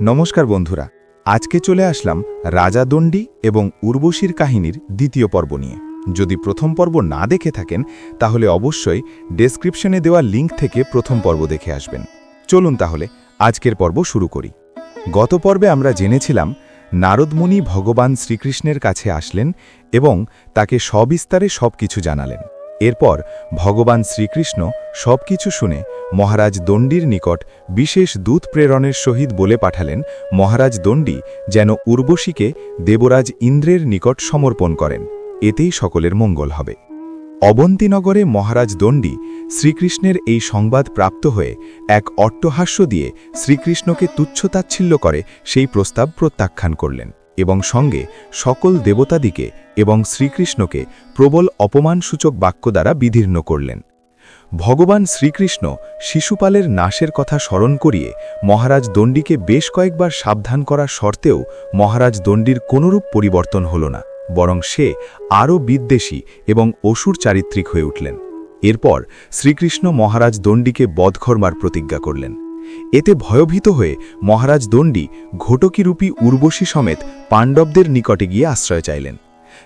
নমস্কার বন্ধুরা, আজকে চলে আসলাম রাজা দণ্ডী এবং উর্বশীর কাহিনীর দ্বিতীয় পর্ব নিয়ে। যদি প্রথম পর্ব না দেখে থাকেন তাহলে অবশ্যই ডেসক্রিপশনে দেওয়া লিঙ্ক থেকে প্রথম পর্ব দেখে আসবেন। চলুন তাহলে আজকের পর্ব শুরু করি। গত পর্বে আমরা জেনেছিলাম নারদমুনি ভগবান শ্রীকৃষ্ণের কাছে আসলেন এবং তাকে সবিস্তারে সবকিছু জানালেন। এরপর ভগবান শ্রীকৃষ্ণ সবকিছু শুনে মহারাজ দণ্ডীর নিকট বিশেষ দূত প্রেরণের সহিত বলে পাঠালেন মহারাজ দণ্ডী যেন উর্বশীকে দেবরাজ ইন্দ্রের নিকট সমর্পণ করেন, এতেই সকলের মঙ্গল হবে। অবন্তীনগরে মহারাজ দণ্ডী শ্রীকৃষ্ণের এই সংবাদ প্রাপ্ত হয়ে এক অট্টহাস্য দিয়ে শ্রীকৃষ্ণকে তুচ্ছতাচ্ছিল্য করে সেই প্রস্তাব প্রত্যাখ্যান করলেন এবং সঙ্গে সকল দেবতাদিকে এবং শ্রীকৃষ্ণকে প্রবল অপমানসূচক বাক্য দ্বারা বিদীর্ণ করলেন। ভগবান শ্রীকৃষ্ণ শিশুপালের নাশের কথা স্মরণ করিয়ে মহারাজ দণ্ডীকে বেশ কয়েকবার সাবধান করার সত্ত্বেও মহারাজ দণ্ডীর কোনরূপ পরিবর্তন হল না, বরং সে আরও বিদ্বেষী এবং অসুর চারিত্রিক হয়ে উঠলেন। এরপর শ্রীকৃষ্ণ মহারাজ দণ্ডীকে বধ করবার প্রতিজ্ঞা করলেন। এতে ভয়ভীত হয়ে মহারাজ দণ্ডী ঘটকীরূপী উর্বশী সমেত পাণ্ডবদের নিকটে গিয়ে আশ্রয় চাইলেন।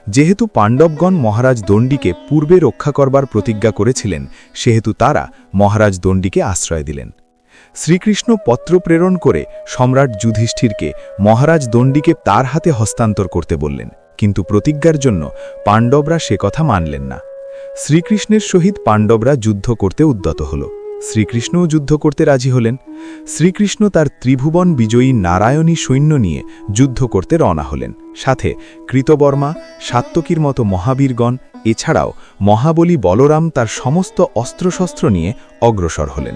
যেহেতু পাণ্ডবগণ মহারাজ দণ্ডীকে পূর্বে রক্ষা করবার প্রতিজ্ঞা করেছিলেন, সেহেতু তারা মহারাজ দণ্ডীকে আশ্রয় দিলেন। শ্রীকৃষ্ণ পত্র প্রেরণ করে সম্রাট যুধিষ্ঠিরকে মহারাজ দণ্ডীকে তার হাতে হস্তান্তর করতে বললেন, কিন্তু প্রতিজ্ঞার জন্য পাণ্ডবরা সে কথা মানলেন না। শ্রীকৃষ্ণের সহিত পাণ্ডবরা যুদ্ধ করতে উদ্যত হল। শ্রীকৃষ্ণও যুদ্ধ করতে রাজি হলেন। শ্রীকৃষ্ণ তার ত্রিভুবন বিজয়ী নারায়ণী সৈন্য নিয়ে যুদ্ধ করতে রওনা হলেন। সাথে কৃতবর্মা, সাত্তকীর মতো মহাবীরগণ, এছাড়াও মহাবলী বলরাম তার সমস্ত অস্ত্রশস্ত্র নিয়ে অগ্রসর হলেন।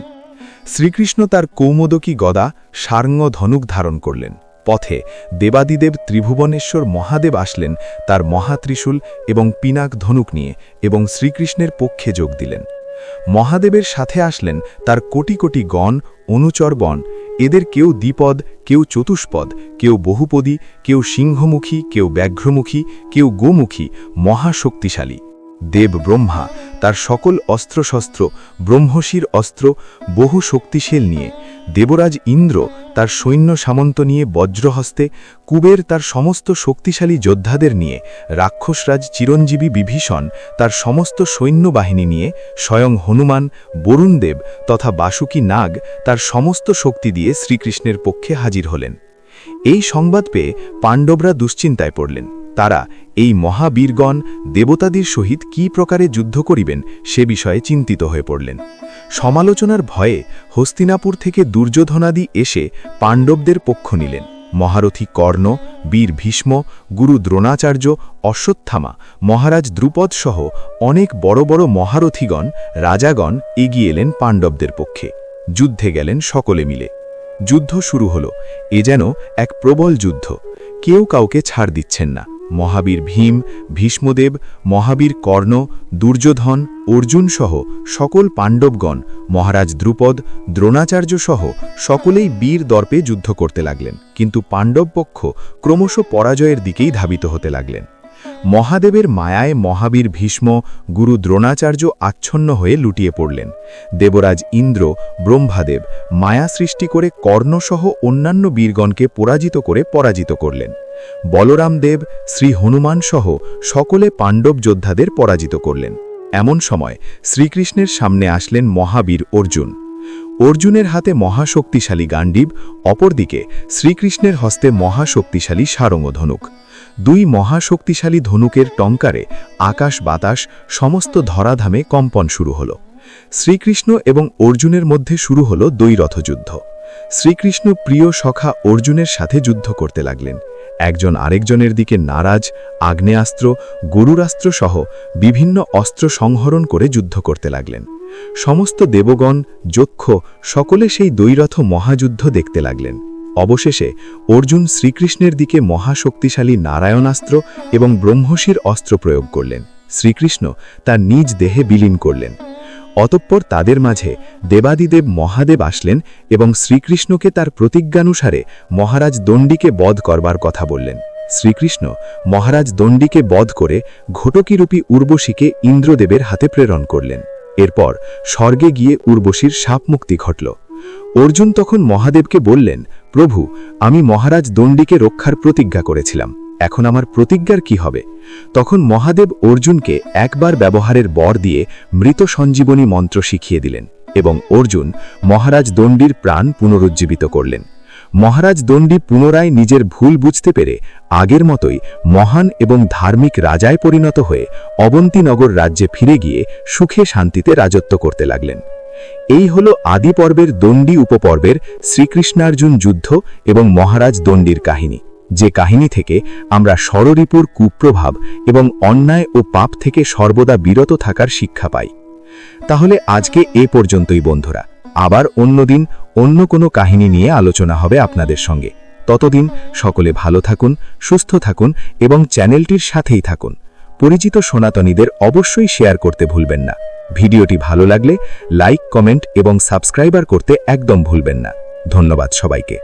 শ্রীকৃষ্ণ তার কৌমোদকী গদা সার্ঙ্গ ধনুক ধারণ করলেন। পথে দেবাদিদেব ত্রিভুবনেশ্বর মহাদেব আসলেন তার মহাত্রিশূল এবং পিনাক ধনুক নিয়ে এবং শ্রীকৃষ্ণের পক্ষে যোগ দিলেন। মহাদেবের সাথে আসলেন তার কোটি কোটি গণ, অনুচরগণ। এদের কেউ দ্বিপদ, কেউ চতুষ্পদ, কেউ বহুপদী, কেউ সিংহমুখী, কেউ ব্যাঘ্রমুখী, কেউ গোমুখী, মহাশক্তিশালী। দেব ব্রহ্মা তার সকল অস্ত্রশস্ত্র, ব্রহ্মশির অস্ত্র বহু শক্তিশীল নিয়ে, দেবরাজ ইন্দ্র তার সৈন্য সামন্ত নিয়ে বজ্রহস্তে, কুবের তার সমস্ত শক্তিশালী যোদ্ধাদের নিয়ে, রাক্ষসরাজ চিরঞ্জীবী বিভীষণ তার সমস্ত সৈন্যবাহিনী নিয়ে, স্বয়ং হনুমান, বরুণদেব তথা বাসুকী নাগ তার সমস্ত শক্তি দিয়ে শ্রীকৃষ্ণের পক্ষে হাজির হলেন। এই সংবাদ পেয়ে পাণ্ডবরা দুশ্চিন্তায় পড়লেন। তারা এই মহাবীরগণ দেবতাদের সহিত কি প্রকারে যুদ্ধ করিবেন সে বিষয়ে চিন্তিত হয়ে পড়লেন। সমালোচনার ভয়ে হস্তিনাপুর থেকে দুর্যোধনাদি এসে পাণ্ডবদের পক্ষ নিলেন। মহারথী কর্ণ, বীর ভীষ্ম, গুরু দ্রোণাচার্য, অশ্বত্থামা, মহারাজ দ্রুপদ সহ অনেক বড় বড় মহারথীগণ, রাজাগণ এগিয়ে এলেন পাণ্ডবদের পক্ষে। যুদ্ধে গেলেন সকলে মিলে। যুদ্ধ শুরু হল। এ যেন এক প্রবল যুদ্ধ, কেউ কাউকে ছাড় দিচ্ছেন না। মহাবীর ভীম, ভীষ্মদেব, মহাবীর কর্ণ, দুর্যোধন, অর্জুন সহ সকল পাণ্ডবগণ, মহারাজ দ্রুপদ, দ্রোণাচার্য সহ সকলেই বীর দর্পে যুদ্ধ করতে লাগলেন, কিন্তু পাণ্ডব পক্ষ ক্রমশ পরাজয়ের দিকেই ধাবিত হতে লাগলেন। মহাদেবের মায়ায় মহাবীর ভীষ্ম, গুরু দ্রোণাচার্য আচ্ছন্ন হয়ে লুটিয়ে পড়লেন। দেবরাজ ইন্দ্র, ব্রহ্মাদেব মায়া সৃষ্টি করে কর্ণসহ অন্যান্য বীরগণকে পরাজিত করলেন। বলরাম দেব, শ্রী হনুমান সহ সকলে পাণ্ডব যোদ্ধাদের পরাজিত করলেন। এমন সময় শ্রীকৃষ্ণের সামনে আসলেন মহাবীর অর্জুন। অর্জুনের হাতে মহাশক্তিশালী গাণ্ডীব, অপরদিকে শ্রীকৃষ্ণের হস্তে মহাশক্তিশালী সারঙ্গ ধনুক। দুই মহাশক্তিশালী ধনুকের টঙ্কারে আকাশ বাতাস সমস্ত ধরাধামে কম্পন শুরু হল। শ্রীকৃষ্ণ এবং অর্জুনের মধ্যে শুরু হল দ্বৈরথযুদ্ধ। শ্রীকৃষ্ণ প্রিয় সখা অর্জুনের সাথে যুদ্ধ করতে লাগলেন। একজন আরেকজনের দিকে নারাজ, আগ্নেয়াস্ত্র, গরুরাস্ত্র সহ বিভিন্ন অস্ত্র সংহরণ করে যুদ্ধ করতে লাগলেন। সমস্ত দেবগণ, যক্ষ সকলে সেই দ্বৈরথ মহাযুদ্ধ দেখতে লাগলেন। অবশেষে অর্জুন শ্রীকৃষ্ণের দিকে মহাশক্তিশালী নারায়ণাস্ত্র এবং ব্রহ্মশির অস্ত্র প্রয়োগ করলেন। শ্রীকৃষ্ণ তার নিজ দেহে বিলীন করলেন। অতঃপর তাদের মাঝে দেবাদিদেব মহাদেব আসলেন এবং শ্রীকৃষ্ণকে তার প্রতিজ্ঞানুসারে মহারাজ দণ্ডীকে বধ করবার কথা বললেন। শ্রীকৃষ্ণ মহারাজ দণ্ডীকে বধ করে ঘটকীরূপী উর্বশীকে ইন্দ্রদেবের হাতে প্রেরণ করলেন। এরপর স্বর্গে গিয়ে উর্বশীর শাপমুক্তি ঘটল। অর্জুন তখন মহাদেবকে বললেন, প্রভু, আমি মহারাজ দণ্ডিকে রক্ষার প্রতিজ্ঞা করেছিলাম, এখন আমার প্রতিজ্ঞার কি হবে? তখন মহাদেব অর্জুনকে একবার ব্যবহারের বর দিয়ে মৃত সঞ্জীবনী মন্ত্র শিখিয়ে দিলেন এবং অর্জুন মহারাজ দণ্ডির প্রাণ পুনরুজ্জীবিত করলেন। মহারাজ দণ্ডী পুনরায় নিজের ভুল বুঝতে পেরে আগের মতোই মহান এবং ধার্মিক রাজায় পরিণত হয়ে অবন্তীনগর রাজ্যে ফিরে গিয়ে সুখে শান্তিতে রাজত্ব করতে লাগলেন। এই হল আদি পর্বের দণ্ডী উপপর্বের শ্রীকৃষ্ণার্জুন যুদ্ধ এবং মহারাজ দণ্ডির কাহিনী, যে কাহিনী থেকে আমরা ষড়রিপুর কুপ্রভাব এবং অন্যায় ও পাপ থেকে সর্বদা বিরত থাকার শিক্ষা পাই। তাহলে আজকে এ পর্যন্তই বন্ধুরা, আবার অন্যদিন অন্য কোনো কাহিনী নিয়ে আলোচনা হবে আপনাদের সঙ্গে। ততদিন সকলে ভালো থাকুন, সুস্থ থাকুন এবং চ্যানেলটির সাথেই থাকুন। পরিচিত সনাতনীদের অবশ্যই শেয়ার করতে ভুলবেন না। ভিডিওটি ভালো লাগলে লাইক, কমেন্ট এবং সাবস্ক্রাইবার করতে একদম ভুলবেন না। ধন্যবাদ সবাইকে।